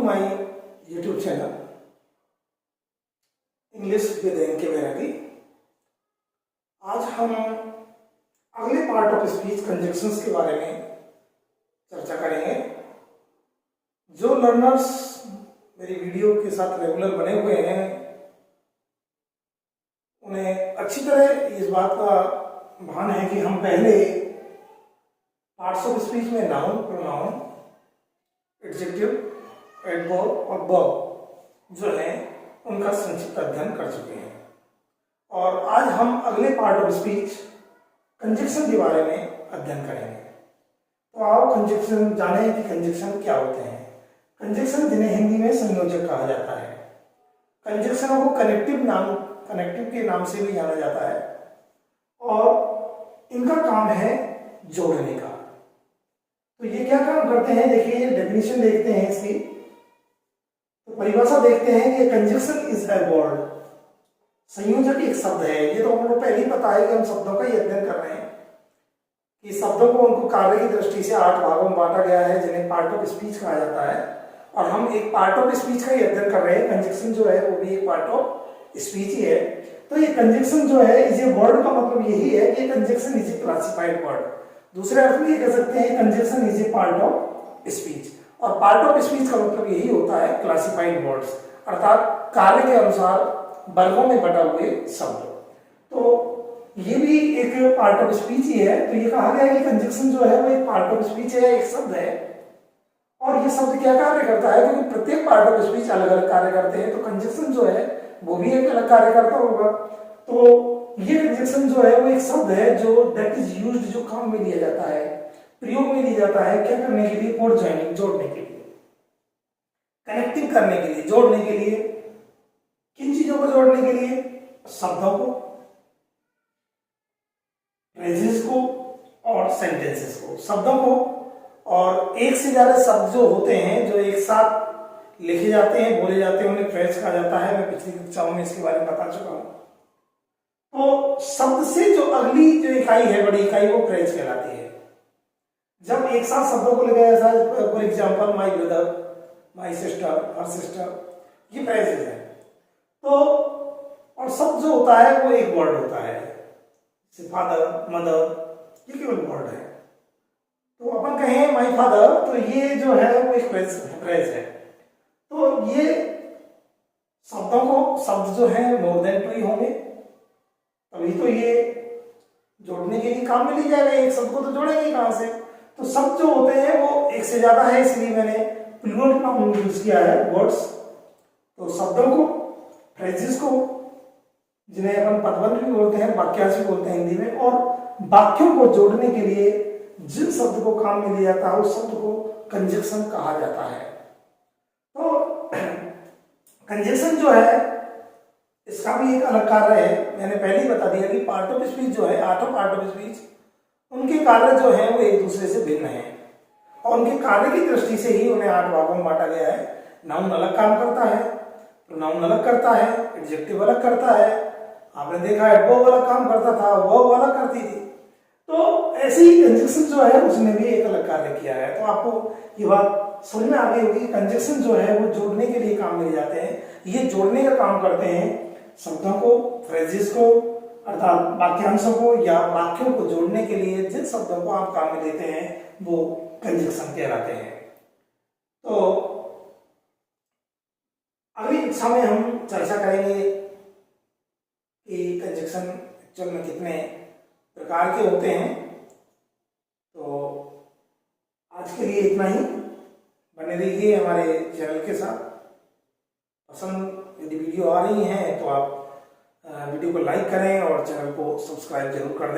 My YouTube channel English with NK Bairagi. आज हम अगले पार्ट ऑफ स्पीच कंजक्शंस के बारे में चर्चा करेंगे। जो लर्नर्स मेरी वीडियो के साथ रेगुलर बने हुए हैं उन्हें अच्छी तरह इस बात का भान है कि हम पहले पार्ट्स ऑफ स्पीच में नाउन, प्रोनाउन, एडजेक्टिव, एडवर्ब और वर्ब जो है उनका संक्षिप्त अध्ययन कर चुके हैं और आज हम अगले पार्ट ऑफ स्पीच कंजक्शन के बारे में अध्ययन करेंगे। तो आओ कंजक्शन जाने कि कंजक्शन क्या होते हैं। कंजक्शन जिन्हें हिंदी में संयोजक कहा जाता है। कंजक्शनों को कनेक्टिव के नाम से भी जाना जाता है और इनका काम है जोड़ने का। तो ये क्या काम करते हैं, देखिए ये डेफिनेशन देखते हैं इसकी। तो परिभाषा देखते हैं कि कंजक्शन इज अ वर्ड, संयोजक एक शब्द है। ये तो हम लोग पहले ही पता है कि हम शब्दों का ही अध्ययन कर रहे हैं कि शब्दों को उनको कार्य की दृष्टि से 8 भागों में बांटा गया है जिन्हें पार्ट ऑफ स्पीच कहा जाता है और हम एक पार्ट ऑफ स्पीच का ही अध्ययन कर रहे हैं। कंजक्शन जो है वो भी एक पार्ट ऑफ स्पीच ही है। तो ये कंजक्शन जो है इस वर्ड का मतलब यही है कि conjunction is a classified word. दूसरे अर्थ में ये कह सकते हैं conjunction is a part of speech और पार्ट ऑफ स्पीच का मतलब यही होता है क्लासिफाइड वर्ड्स, अर्थात कार्य के अनुसार वर्गों में बटा हुए शब्द। तो ये भी एक पार्ट ऑफ स्पीच ही है। तो ये कहा गया है कि कंजक्शन जो है वो एक पार्ट ऑफ स्पीच है, एक शब्द है और ये शब्द क्या कार्य करता है, क्योंकि प्रत्येक पार्ट ऑफ स्पीच अलग अलग कार्य करते हैं। तो कंजक्शन जो है वो भी एक अलग कार्य करता होगा। तो ये कंजक्शन जो है वो एक शब्द है जो दैट इज यूज्ड, जो काम में लिया जाता है, प्रयोग में लिया जाता है क्या करने के लिए, फॉर जॉइनिंग, जोड़ने के लिए, कनेक्टिंग करने के लिए, जोड़ने के लिए। किन चीजों को जोड़ने के लिए? शब्दों को, फ्रेजेस को और सेंटेंसेस को। शब्दों को और एक से ज्यादा शब्द जो होते हैं जो एक साथ लिखे जाते हैं, बोले जाते हैं, उन्हें फ्रेज कहा जाता है। मैं पिछली कक्षाओं में इसके बारे में बता चुका हूं। तो शब्द से जो अगली जो इकाई है, बड़ी इकाई, वो फ्रेज कहलाती है। जब एक साथ शब्दों को लगाया जाता है, for example my brother, my sister, her sister, ये फ्रेजेस है। तो और शब्द जो होता है वो एक वर्ड होता है, जैसे फादर, मदर, ये केवल वर्ड है। तो अपन कहें माई फादर, तो ये जो है वो एक फ्रेज है। तो ये शब्दों को, शब्द जो है मोर देन 2 ही होंगे, तभी तो ये जोड़ने के लिए काम में ली जाएगा। एक शब्द को तो जोड़ेंगे कहां से। तो शब्द जो होते हैं वो एक से ज्यादा है, इसलिए मैंने प्लूरल का यूज किया है, वर्ड्स। तो शब्दों को, फ्रेजेस को, जिन्हें अपन पदबंध भी बोलते हैं, वाक्यांश भी बोलते हैं हिंदी में, और वाक्यों को जोड़ने के लिए जिन शब्द को काम में लिया जाता है उस शब्द को कंजक्शन कहा जाता है। तो कंजक्शन जो है इसका भी एक अलग कार्य है। मैंने पहले ही बता दिया कि पार्ट ऑफ स्पीच जो है, 8 पार्ट ऑफ स्पीच, उनके कार्य जो है वो एक दूसरे से भिन्न है और उनके कार्य की दृष्टि से ही उन्हें 8 भागों में बांटा गया है। नाउन अलग काम करता है, प्रोनाउन अलग करता है, एडजेक्टिव अलग करता है, आपने देखा एडवर्ब अलग काम करता था, वर्ब अलग करती थी। तो ऐसे ही कंजक्शन जो है उसने भी एक अलग कार्य किया है। तो आपको ये बात समझ में आ गई होगी। कंजक्शन जो है वो जोड़ने के लिए काम में जाते हैं। ये जोड़ने का काम करते हैं शब्दों को, फ्रेजेस को, अर्थात वाक्यांशों को या वाक्यों को जोड़ने के लिए जिन शब्दों को आप काम में लेते हैं वो कंजक्शन कहलाते हैं। तो अगली कक्षा में हम चर्चा करेंगे कि कंजक्शन एक्चुअल में कितने प्रकार के होते हैं। तो आज के लिए इतना ही। बने रहिए हमारे चैनल के साथ। पसंद यदि वीडियो आ रही है तो आप वीडियो को लाइक करें और चैनल को सब्सक्राइब जरूर कर दें।